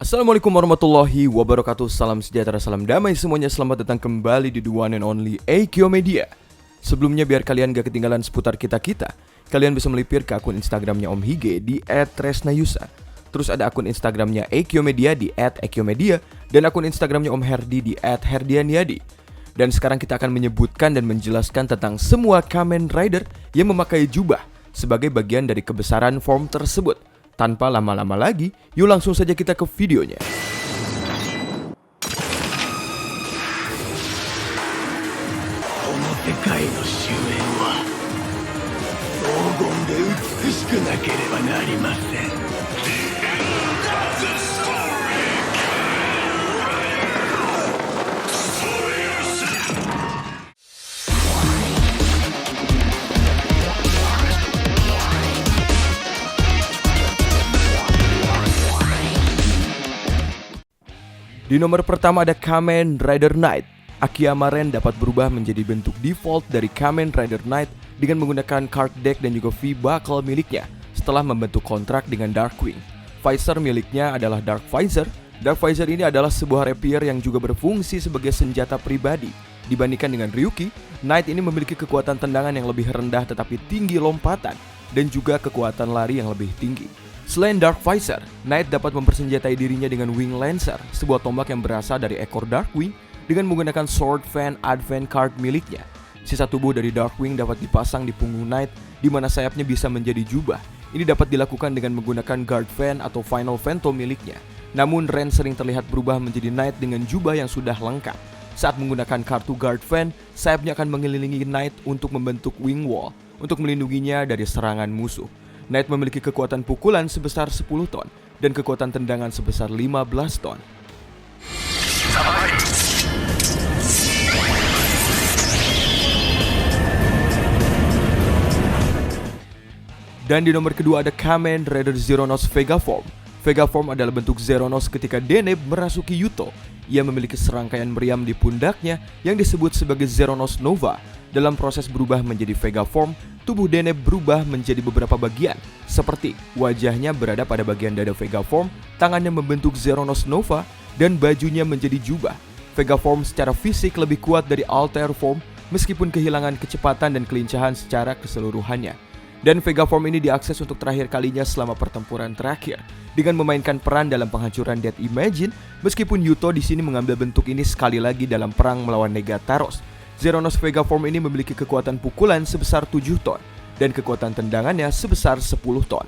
Assalamualaikum warahmatullahi wabarakatuh. Salam sejahtera, salam damai semuanya. Selamat datang kembali di The One and Only Eikyo Media. Sebelumnya biar kalian gak ketinggalan seputar kita-kita, kalian bisa melipir ke akun Instagramnya Om Hige di @tresnayusa. Terus ada akun Instagramnya Eikyo Media di @eikyomedia dan akun Instagramnya Om Herdi di @herdianyadi. Dan sekarang kita akan menyebutkan dan menjelaskan tentang semua Kamen Rider yang memakai jubah sebagai bagian dari kebesaran form tersebut. Tanpa lama-lama lagi, yuk langsung saja kita ke videonya. Di nomor pertama ada Kamen Rider Knight. Akiyama Ren dapat berubah menjadi bentuk default dari Kamen Rider Knight dengan menggunakan card deck dan juga V-Buckle miliknya setelah membentuk kontrak dengan Darkwing. Visor miliknya adalah Dark Visor. Dark Visor ini adalah sebuah rapier yang juga berfungsi sebagai senjata pribadi. Dibandingkan dengan Ryuki, Knight ini memiliki kekuatan tendangan yang lebih rendah tetapi tinggi lompatan dan juga kekuatan lari yang lebih tinggi. Selain Dark Visor, Knight dapat mempersenjatai dirinya dengan Wing Lancer, sebuah tombak yang berasal dari ekor Darkwing dengan menggunakan Sword Fan Advent card miliknya. Sisa tubuh dari Darkwing dapat dipasang di punggung Knight, di mana sayapnya bisa menjadi jubah. Ini dapat dilakukan dengan menggunakan Guard Fan atau Final Phantom miliknya. Namun Ren sering terlihat berubah menjadi Knight dengan jubah yang sudah lengkap. Saat menggunakan kartu Guard Fan, sayapnya akan mengelilingi Knight untuk membentuk Wing Wall untuk melindunginya dari serangan musuh. Knight memiliki kekuatan pukulan sebesar 10 ton dan kekuatan tendangan sebesar 15 ton. Dan di nomor kedua ada Kamen Rider Zeronos Vega Form. Vega Form adalah bentuk Zeronos ketika Deneb merasuki Yuto. Ia memiliki serangkaian meriam di pundaknya yang disebut sebagai Zeronos Nova. Dalam proses berubah menjadi Vega Form, tubuh Deneb berubah menjadi beberapa bagian, seperti wajahnya berada pada bagian dada Vega Form, tangannya membentuk Zeronos Nova, dan bajunya menjadi jubah. Vega Form secara fisik lebih kuat dari Alter Form meskipun kehilangan kecepatan dan kelincahan secara keseluruhannya. Dan Vega Form ini diakses untuk terakhir kalinya selama pertempuran terakhir dengan memainkan peran dalam penghancuran Death Imagine, meskipun Yuto di sini mengambil bentuk ini sekali lagi dalam perang melawan Negataros. Zeronos Vega Form ini memiliki kekuatan pukulan sebesar 7 ton dan kekuatan tendangannya sebesar 10 ton.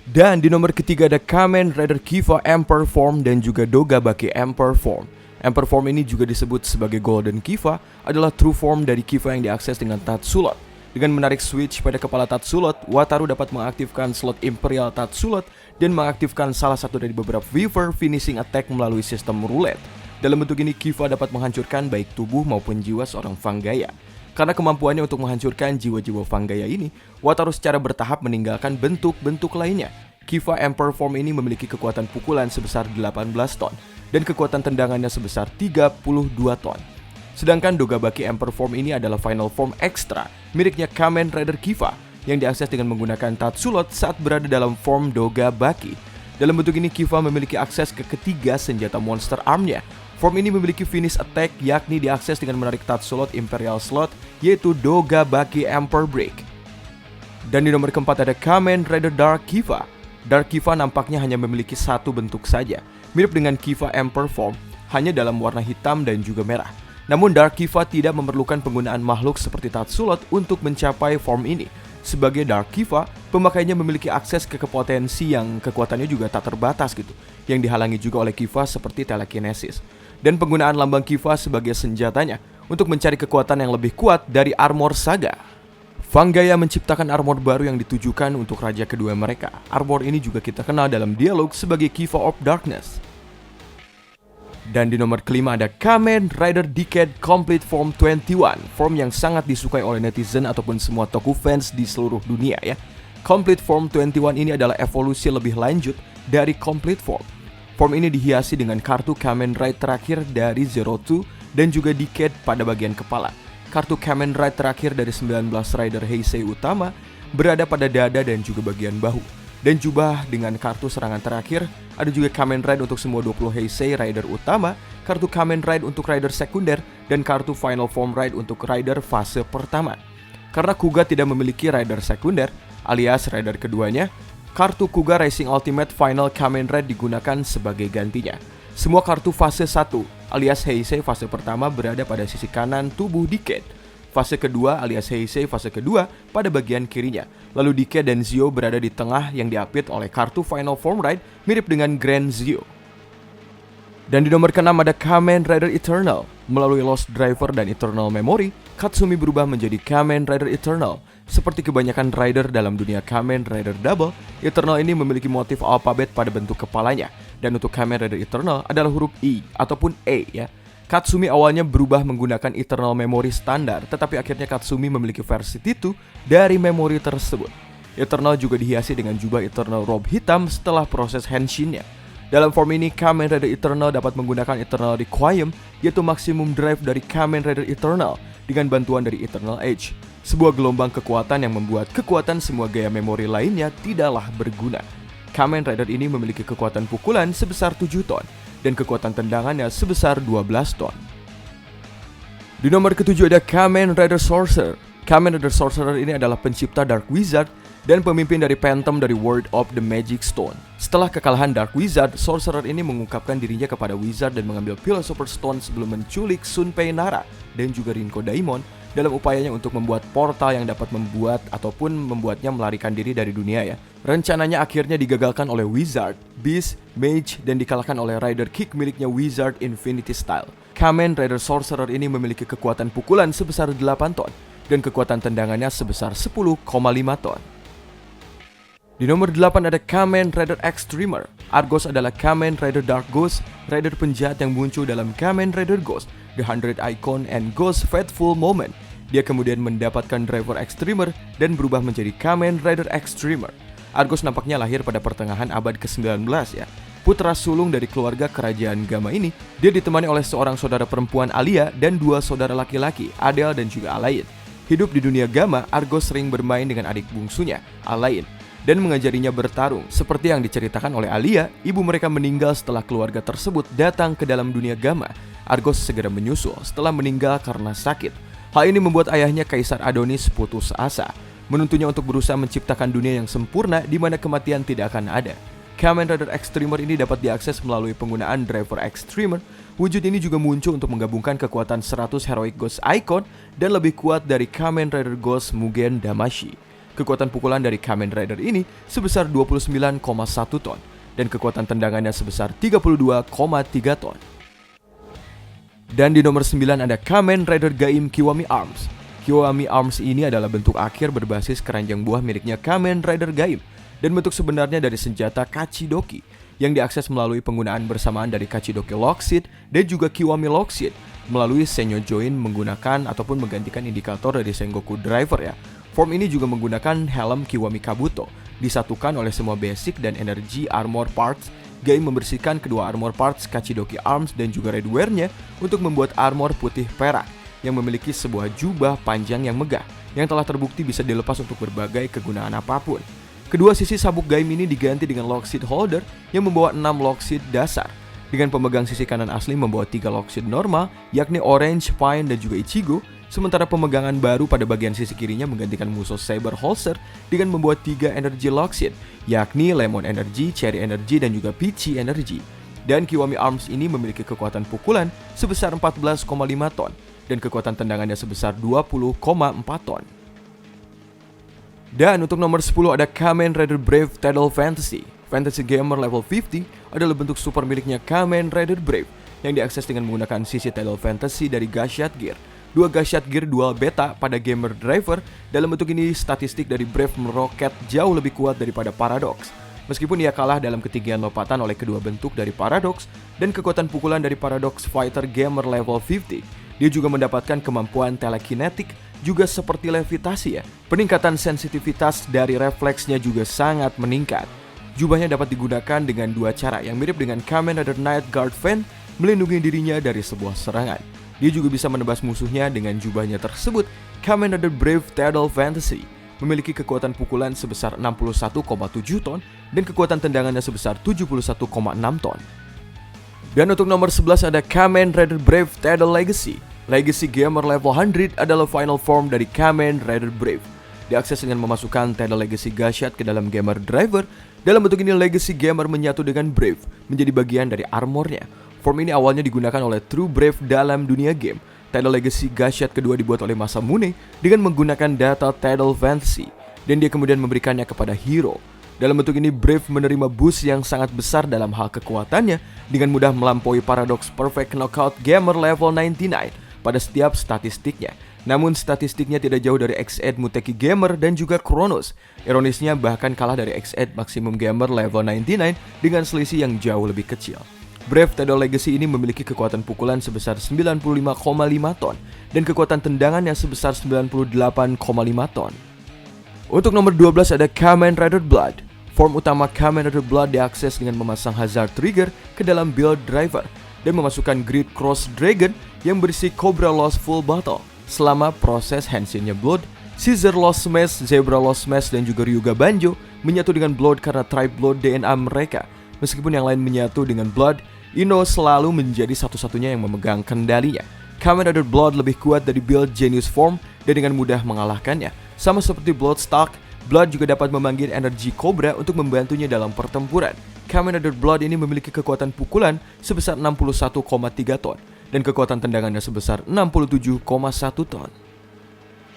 Dan di nomor ketiga ada Kamen Rider Kiva Emperor Form dan juga Dogabaki Emperor Form. Emperor Form ini juga disebut sebagai Golden Kiva, adalah true form dari Kiva yang diakses dengan Tatsulot. Dengan menarik switch pada kepala Tatsulot, Wataru dapat mengaktifkan slot Imperial Tatsulot dan mengaktifkan salah satu dari beberapa Weaver Finishing Attack melalui sistem roulette. Dalam bentuk ini, Kiva dapat menghancurkan baik tubuh maupun jiwa seorang Fanggaya. Karena kemampuannya untuk menghancurkan jiwa-jiwa Fanggaya ini, Wataru secara bertahap meninggalkan bentuk-bentuk lainnya. Kiva Emperor Form ini memiliki kekuatan pukulan sebesar 18 ton dan kekuatan tendangannya sebesar 32 ton. Sedangkan Dogabaki Emperor Form ini adalah final form ekstra miliknya Kamen Rider Kiva yang diakses dengan menggunakan Tatsulot saat berada dalam form Dogabaki. Dalam bentuk ini, Kiva memiliki akses ke ketiga senjata monster armnya. Form ini memiliki finish attack, yakni diakses dengan menarik Tatsulot Imperial Slot, yaitu Dogabaki Emperor Break. Dan di nomor keempat ada Kamen Rider Dark Kiva. Dark Kiva nampaknya hanya memiliki satu bentuk saja, mirip dengan Kiva Emperor Form, hanya dalam warna hitam dan juga merah. Namun Dark Kiva tidak memerlukan penggunaan makhluk seperti Tatsulot untuk mencapai form ini. Sebagai Dark Kiva, pemakainya memiliki akses ke potensi yang kekuatannya juga tak terbatas gitu, yang dihalangi juga oleh Kiva seperti telekinesis. Dan penggunaan lambang Kiva sebagai senjatanya untuk mencari kekuatan yang lebih kuat dari Armor Saga. Fanggaya menciptakan armor baru yang ditujukan untuk raja kedua mereka. Armor ini juga kita kenal dalam dialog sebagai Kiva of Darkness. Dan di nomor kelima ada Kamen Rider Decade Complete Form 21, form yang sangat disukai oleh netizen ataupun semua toku fans di seluruh dunia ya. Complete Form 21 ini adalah evolusi lebih lanjut dari Complete Form. Form ini dihiasi dengan kartu Kamen Rider terakhir dari Zero Two dan juga Decade pada bagian kepala. Kartu Kamen Rider terakhir dari 19 Rider Heisei utama berada pada dada dan juga bagian bahu. Dan jubah dengan kartu serangan terakhir Ada juga Kamen Ride untuk semua 20 Heisei Rider utama, kartu Kamen Ride untuk Rider sekunder, dan kartu Final Form Ride untuk Rider fase pertama. Karena Kuga tidak memiliki Rider sekunder, alias Rider keduanya, kartu Kuga Racing Ultimate Final Kamen Ride digunakan sebagai gantinya. Semua kartu fase 1, alias Heisei fase pertama berada pada sisi kanan tubuh Decade. Fase kedua alias Heisei fase kedua pada bagian kirinya. Lalu Decade dan Zio berada di tengah yang diapit oleh kartu Final Form Ride mirip dengan Grand Zio. Dan di nomor ke-6 ada Kamen Rider Eternal. Melalui Lost Driver dan Eternal Memory, Katsumi berubah menjadi Kamen Rider Eternal. Seperti kebanyakan rider dalam dunia Kamen Rider Double, Eternal ini memiliki motif alfabet pada bentuk kepalanya. Dan untuk Kamen Rider Eternal adalah huruf I ataupun E ya. Katsumi awalnya berubah menggunakan Eternal Memory standar, tetapi akhirnya Katsumi memiliki versi T2 dari memori tersebut. Eternal juga dihiasi dengan jubah Eternal robe hitam setelah proses henshinnya. Dalam form ini, Kamen Rider Eternal dapat menggunakan Eternal Requiem, yaitu maksimum drive dari Kamen Rider Eternal dengan bantuan dari Eternal Edge, sebuah gelombang kekuatan yang membuat kekuatan semua gaya memori lainnya tidaklah berguna. Kamen Rider ini memiliki kekuatan pukulan sebesar 7 ton dan kekuatan tendangannya sebesar 12 ton. Di nomor ke-7 ada Kamen Rider Sorcerer. Kamen Rider Sorcerer ini adalah pencipta Dark Wizard dan pemimpin dari Phantom dari World of the Magic Stone. Setelah kekalahan Dark Wizard, Sorcerer ini mengungkapkan dirinya kepada Wizard dan mengambil Philosopher's Stone sebelum menculik Sunpei Nara dan juga Rinko Daimon dalam upayanya untuk membuat portal yang dapat membuatnya melarikan diri dari dunia ya. Rencananya akhirnya digagalkan oleh Wizard, Beast, Mage, dan dikalahkan oleh Rider Kick miliknya Wizard Infinity Style. Kamen Rider Sorcerer ini memiliki kekuatan pukulan sebesar 8 ton dan kekuatan tendangannya sebesar 10,5 ton. Di nomor 8 ada Kamen Rider Extremer. Argos adalah Kamen Rider Dark Ghost, rider penjahat yang muncul dalam Kamen Rider Ghost, The 100 Icon, and Ghost Fateful Moment. Dia kemudian mendapatkan driver Extremer dan berubah menjadi Kamen Rider Extremer. Argos nampaknya lahir pada pertengahan abad ke-19 ya. Putra sulung dari keluarga kerajaan Gama ini, dia ditemani oleh seorang saudara perempuan Alia dan 2 saudara laki-laki, Adel dan juga Alain. Hidup di dunia Gama, Argos sering bermain dengan adik bungsunya, Alain, dan mengajarinya bertarung. Seperti yang diceritakan oleh Alia, ibu mereka meninggal setelah keluarga tersebut datang ke dalam dunia Gama. Argos segera menyusul setelah meninggal karena sakit. Hal ini membuat ayahnya Kaisar Adonis putus asa, menuntunnya untuk berusaha menciptakan dunia yang sempurna di mana kematian tidak akan ada. Kamen Rider Extremer ini dapat diakses melalui penggunaan driver Extremer. Wujud ini juga muncul untuk menggabungkan kekuatan 100 Heroic Ghost Icon dan lebih kuat dari Kamen Rider Ghost Mugen Damashi. Kekuatan pukulan dari Kamen Rider ini sebesar 29,1 ton dan kekuatan tendangannya sebesar 32,3 ton. Dan di nomor 9 ada Kamen Rider Gaim Kiwami Arms. Kiwami Arms ini adalah bentuk akhir berbasis keranjang buah miliknya Kamen Rider Gaim dan bentuk sebenarnya dari senjata Kachidoki yang diakses melalui penggunaan bersamaan dari Kachidoki Lockseed dan juga Kiwami Lockseed melalui Senyo Join menggunakan ataupun menggantikan indikator dari Sengoku Driver ya. Form ini juga menggunakan helm Kiwami Kabuto, disatukan oleh semua basic dan energi armor parts. Gaim membersihkan kedua armor parts Kachidoki Arms dan juga Redwear-nya untuk membuat armor putih perak yang memiliki sebuah jubah panjang yang megah yang telah terbukti bisa dilepas untuk berbagai kegunaan apapun. Kedua sisi sabuk Gaim ini diganti dengan Lockseed Holder yang membawa 6 Lockseed dasar. Dengan pemegang sisi kanan asli membawa 3 Lockseed normal, yakni Orange, Pine, dan juga Ichigo. Sementara pemegangan baru pada bagian sisi kirinya menggantikan Musou Saber Holster dengan membawa 3 energi Lockseed, yakni Lemon Energy, Cherry Energy, dan juga Peachy Energy. Dan Kiwami Arms ini memiliki kekuatan pukulan sebesar 14,5 ton dan kekuatan tendangannya sebesar 20,4 ton. Dan untuk nomor 10 ada Kamen Rider Brave Tidal Fantasy. Fantasy Gamer level 50 adalah bentuk super miliknya Kamen Rider Brave yang diakses dengan menggunakan sisi Tidal Fantasy dari Gashat Gear. 2 Gashat Gear dual beta pada Gamer Driver. Dalam bentuk ini statistik dari Brave meroket jauh lebih kuat daripada Paradox. Meskipun ia kalah dalam ketinggian lompatan oleh kedua bentuk dari Paradox dan kekuatan pukulan dari Paradox Fighter Gamer level 50, dia juga mendapatkan kemampuan telekinetik juga seperti levitasi ya. Peningkatan sensitivitas dari refleksnya juga sangat meningkat. Jubahnya dapat digunakan dengan 2 cara yang mirip dengan Kamen Rider Night Guard Fan, melindungi dirinya dari sebuah serangan. Dia juga bisa menebas musuhnya dengan jubahnya tersebut, Kamen Rider Brave Tidal Fantasy. memiliki kekuatan pukulan sebesar 61,7 ton dan kekuatan tendangannya sebesar 71,6 ton. Dan untuk nomor 11 ada Kamen Rider Brave Tidal Legacy. Legacy Gamer level 100 adalah final form dari Kamen Rider Brave. Diakses dengan memasukkan Tidal Legacy Gashat ke dalam Gamer Driver. Dalam bentuk ini Legacy Gamer menyatu dengan Brave menjadi bagian dari armornya. Form ini awalnya digunakan oleh True Brave dalam dunia game. Tidal Legacy Gashat kedua dibuat oleh Masamune dengan menggunakan data Tidal Fantasy, dan dia kemudian memberikannya kepada Hero. Dalam bentuk ini Brave menerima boost yang sangat besar dalam hal kekuatannya dengan mudah melampaui Paradox Perfect Knockout Gamer level 99 pada setiap statistiknya. Namun statistiknya tidak jauh dari X8 Muteki Gamer dan juga Kronos. Ironisnya bahkan kalah dari X8 Maximum Gamer level 99 dengan selisih yang jauh lebih kecil. Brave Tidal Legacy ini memiliki kekuatan pukulan sebesar 95,5 ton dan kekuatan tendangannya sebesar 98,5 ton. Untuk nomor 12 ada Kamen Rider Blood. Form utama Kamen Rider Blood diakses dengan memasang Hazard Trigger ke dalam build driver dan memasukkan Great Cross Dragon yang berisi Cobra Lost Full Battle. Selama proses Henshinnya Blood, Caesar Lost Smash, Zebra Lost Smash, dan juga Ryuga Banjo menyatu dengan Blood karena Tribe Blood DNA mereka. Meskipun yang lain menyatu dengan Blood, Ino selalu menjadi satu-satunya yang memegang kendalinya. Kamen Rider Blood lebih kuat dari build Genius Form dan dengan mudah mengalahkannya. Sama seperti Bloodstock, Blood juga dapat memanggil energi Cobra untuk membantunya dalam pertempuran. Kamen Rider Blood ini memiliki kekuatan pukulan sebesar 61,3 ton dan kekuatan tendangannya sebesar 67,1 ton.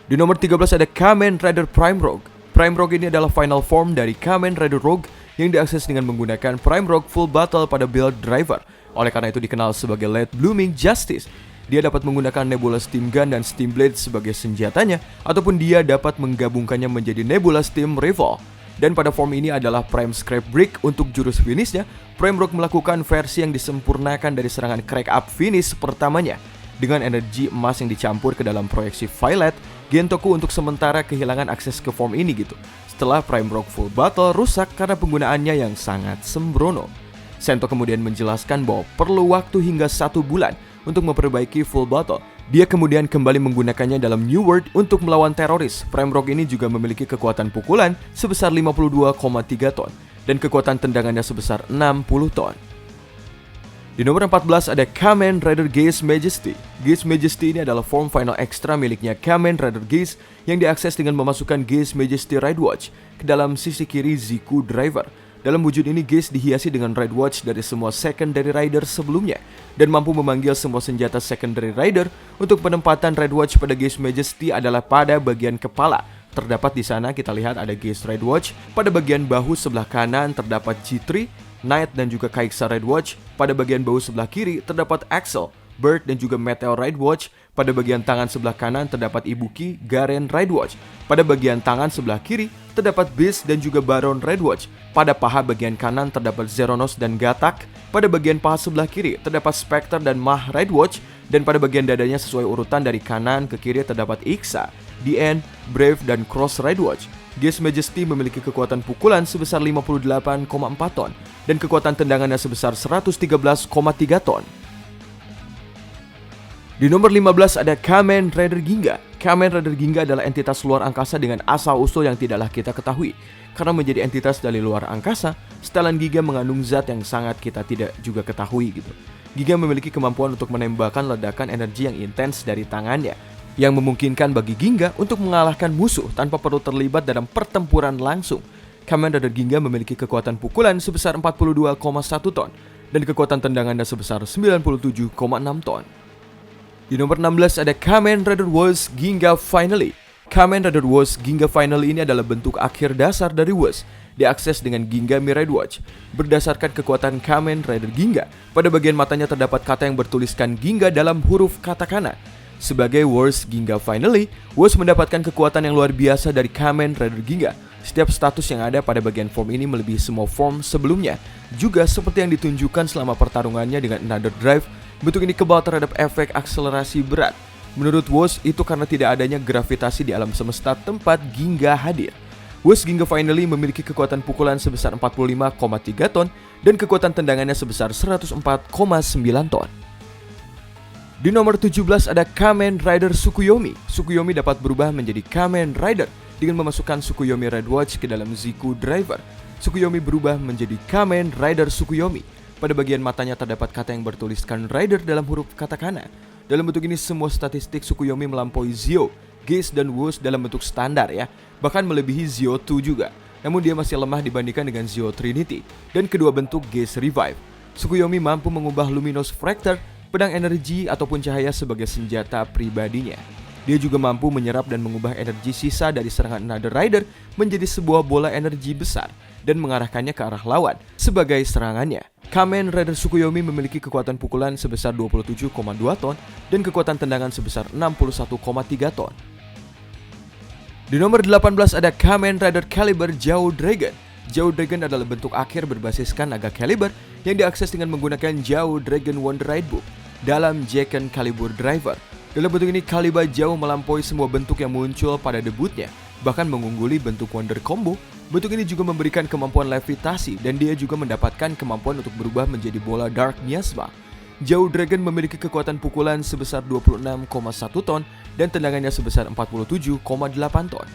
Di nomor 13 ada Kamen Rider Prime Rogue. Prime Rogue ini adalah final form dari Kamen Rider Rogue yang diakses dengan menggunakan Prime Rogue Full Battle pada build driver. Oleh karena itu dikenal sebagai Late Blooming Justice. Dia dapat menggunakan Nebula Steam Gun dan Steam Blade sebagai senjatanya, ataupun dia dapat menggabungkannya menjadi Nebula Steam Rival. Dan pada form ini adalah Prime Scrap Brick untuk jurus finishnya. Prime Rogue melakukan versi yang disempurnakan dari serangan Crack Up finish pertamanya dengan energi emas yang dicampur ke dalam proyeksi Violet. Gentoku untuk sementara kehilangan akses ke form ini gitu. Setelah Prime Rogue Full Battle rusak karena penggunaannya yang sangat sembrono. Sento kemudian menjelaskan bahwa perlu waktu hingga 1 bulan untuk memperbaiki Full Battle. Dia kemudian kembali menggunakannya dalam New World untuk melawan teroris. Prime Rogue ini juga memiliki kekuatan pukulan sebesar 52,3 ton dan kekuatan tendangannya sebesar 60 ton. Di nomor 14 ada Kamen Rider Gaze Majesty. Gaze Majesty ini adalah form final extra miliknya Kamen Rider Gaze yang diakses dengan memasukkan Gaze Majesty Ride Watch ke dalam sisi kiri Ziku Driver. Dalam wujud ini Gaze dihiasi dengan Ride Watch dari semua Secondary Rider sebelumnya dan mampu memanggil semua senjata Secondary Rider. Untuk penempatan Ride Watch pada Gaze Majesty adalah pada bagian kepala. Terdapat di sana kita lihat ada Gaze Ride Watch. Pada bagian bahu sebelah kanan terdapat G3, Knight dan juga Kai'Xa Ride Watch. Pada bagian bahu sebelah kiri terdapat Axel, Bird dan juga Meteor Ride Watch. Pada bagian tangan sebelah kanan terdapat Ibuki, Garen Ride Watch. Pada bagian tangan sebelah kiri terdapat Beast dan juga Baron Ride Watch. Pada paha bagian kanan terdapat Zeronos dan Gatak. Pada bagian paha sebelah kiri terdapat Spectre dan Mah Ride Watch. Dan pada bagian dadanya sesuai urutan dari kanan ke kiri terdapat Ixa, DN, Brave dan Cross Ride Watch. Gaze Majesty memiliki kekuatan pukulan sebesar 58,4 ton dan kekuatan tendangannya sebesar 113,3 ton. Di nomor 15 ada Kamen Rider Ginga. Kamen Rider Ginga adalah entitas luar angkasa dengan asal-usul yang tidaklah kita ketahui. Karena menjadi entitas dari luar angkasa, setelan Giga mengandung zat yang sangat kita tidak juga ketahui gitu. Giga memiliki kemampuan untuk menembakkan ledakan energi yang intens dari tangannya, yang memungkinkan bagi Ginga untuk mengalahkan musuh tanpa perlu terlibat dalam pertempuran langsung. Kamen Rider Ginga memiliki kekuatan pukulan sebesar 42,1 ton dan kekuatan tendangannya sebesar 97,6 ton. Di nomor 16 ada Kamen Rider Wars Ginga Finally. Kamen Rider Wars Ginga Finally ini adalah bentuk akhir dasar dari Wars. Diakses dengan Ginga Mirror Watch. Berdasarkan kekuatan Kamen Rider Ginga, pada bagian matanya terdapat kata yang bertuliskan Ginga dalam huruf katakana. Sebagai Wars Ginga Finally, Wars mendapatkan kekuatan yang luar biasa dari Kamen Rider Ginga. Setiap status yang ada pada bagian form ini melebihi semua form sebelumnya. Juga seperti yang ditunjukkan selama pertarungannya dengan Another Drive, bentuk ini kebal terhadap efek akselerasi berat. Menurut Woz, itu karena tidak adanya gravitasi di alam semesta tempat Ginga hadir. Woz Ginga Finally memiliki kekuatan pukulan sebesar 45,3 ton dan kekuatan tendangannya sebesar 104,9 ton. Di nomor 17 ada Kamen Rider Tsukuyomi. Tsukuyomi dapat berubah menjadi Kamen Rider dengan memasukkan Tsukuyomi Red Watch ke dalam Ziku Driver. Tsukuyomi berubah menjadi Kamen Rider Tsukuyomi. Pada bagian matanya terdapat kata yang bertuliskan Rider dalam huruf katakana. Dalam bentuk ini semua statistik Tsukuyomi melampaui Zio, Geist, dan Wooz dalam bentuk standar ya. Bahkan melebihi Zio 2 juga. Namun dia masih lemah dibandingkan dengan Zio Trinity dan kedua bentuk Geist Revive. Tsukuyomi mampu mengubah Luminous Fracture, pedang energi ataupun cahaya sebagai senjata pribadinya. Dia juga mampu menyerap dan mengubah energi sisa dari serangan Another Rider menjadi sebuah bola energi besar dan mengarahkannya ke arah lawan sebagai serangannya. Kamen Rider Tsukuyomi memiliki kekuatan pukulan sebesar 27,2 ton dan kekuatan tendangan sebesar 61,3 ton. Di nomor 18 ada Kamen Rider Caliber Zhao Dragon. Zhao Dragon adalah bentuk akhir berbasiskan naga Caliber yang diakses dengan menggunakan Zhao Dragon Wonder Ride Book dalam Jaken Calibur Driver. Dalam bentuk ini, Caliber jauh melampaui semua bentuk yang muncul pada debutnya, bahkan mengungguli bentuk Wonder Combo. Bentuk ini juga memberikan kemampuan levitasi dan dia juga mendapatkan kemampuan untuk berubah menjadi bola Dark Miasma. Zhao Dragon memiliki kekuatan pukulan sebesar 26,1 ton dan tendangannya sebesar 47,8 ton.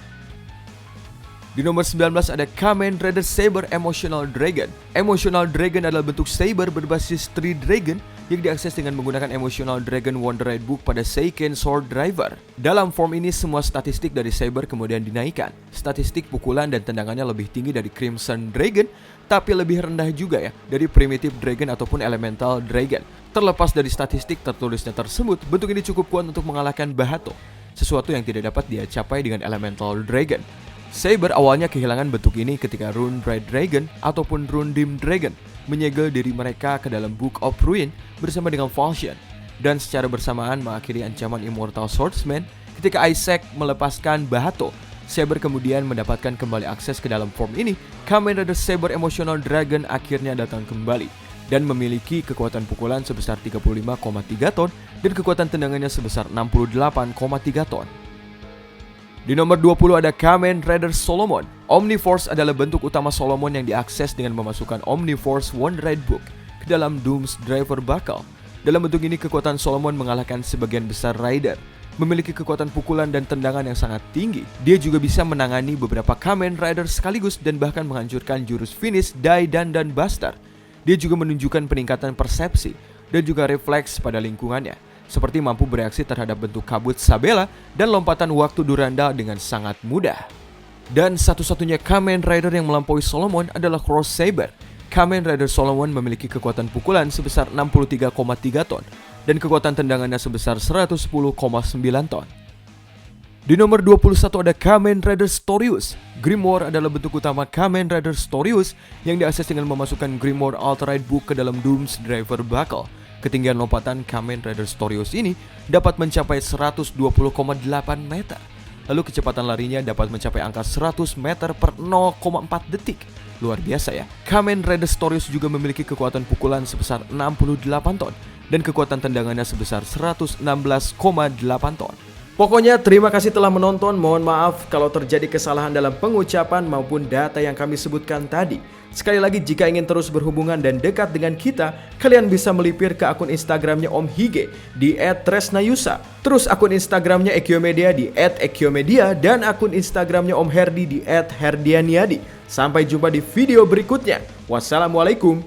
Di nomor 19 ada Kamen Rider Saber Emotional Dragon. Emotional Dragon adalah bentuk saber berbasis Tree Dragon yang diakses dengan menggunakan Emotional Dragon Wonder Ride Book pada Seiken Sword Driver. Dalam form ini semua statistik dari saber kemudian dinaikkan. Statistik pukulan dan tendangannya lebih tinggi dari Crimson Dragon, tapi lebih rendah juga ya dari Primitive Dragon ataupun Elemental Dragon. Terlepas dari statistik tertulisnya tersebut, bentuk ini cukup kuat untuk mengalahkan Bahato, sesuatu yang tidak dapat dia capai dengan Elemental Dragon. Saber awalnya kehilangan bentuk ini ketika Rune Bright Dragon ataupun Rune Dim Dragon menyegel diri mereka ke dalam Book of Ruin bersama dengan Falchion, dan secara bersamaan mengakhiri ancaman Immortal Swordsman ketika Isaac melepaskan Bahato. Saber kemudian mendapatkan kembali akses ke dalam form ini. Kamen Rider Saber Emotional Dragon akhirnya datang kembali dan memiliki kekuatan pukulan sebesar 35,3 ton dan kekuatan tendangannya sebesar 68,3 ton. Di nomor 20 ada Kamen Rider Solomon. Omniforce adalah bentuk utama Solomon yang diakses dengan memasukkan Omniforce Wonder Ride Book ke dalam Doom's Driver Buckle. Dalam bentuk ini kekuatan Solomon mengalahkan sebagian besar Rider. Memiliki kekuatan pukulan dan tendangan yang sangat tinggi. Dia juga bisa menangani beberapa Kamen Rider sekaligus dan bahkan menghancurkan jurus finish Dai Dan Buster. Dia juga menunjukkan peningkatan persepsi dan juga refleks pada lingkungannya, seperti mampu bereaksi terhadap bentuk kabut Sabela dan lompatan waktu Durandal dengan sangat mudah. Dan satu-satunya Kamen Rider yang melampaui Solomon adalah Cross Saber. Kamen Rider Solomon memiliki kekuatan pukulan sebesar 63,3 ton dan kekuatan tendangannya sebesar 110,9 ton. Di nomor 21 ada Kamen Rider Storius. Grimoire adalah bentuk utama Kamen Rider Storius yang diakses dengan memasukkan Grimoire Altered Book ke dalam Doom's Driver Buckle. Ketinggian lompatan Kamen Rider Storius ini dapat mencapai 120,8 meter. Lalu kecepatan larinya dapat mencapai angka 100 meter per 0,4 detik. Luar biasa ya. Kamen Rider Storius juga memiliki kekuatan pukulan sebesar 68 ton dan kekuatan tendangannya sebesar 116,8 ton. Pokoknya terima kasih telah menonton. Mohon maaf kalau terjadi kesalahan dalam pengucapan maupun data yang kami sebutkan tadi. Sekali lagi, jika ingin terus berhubungan dan dekat dengan kita, kalian bisa melipir ke akun Instagramnya Om Hige di @tresnayusa. Terus akun Instagramnya Ekiomedia di @ekiomedia dan akun Instagramnya Om Herdi di @herdianiadi. Sampai jumpa di video berikutnya. Wassalamualaikum.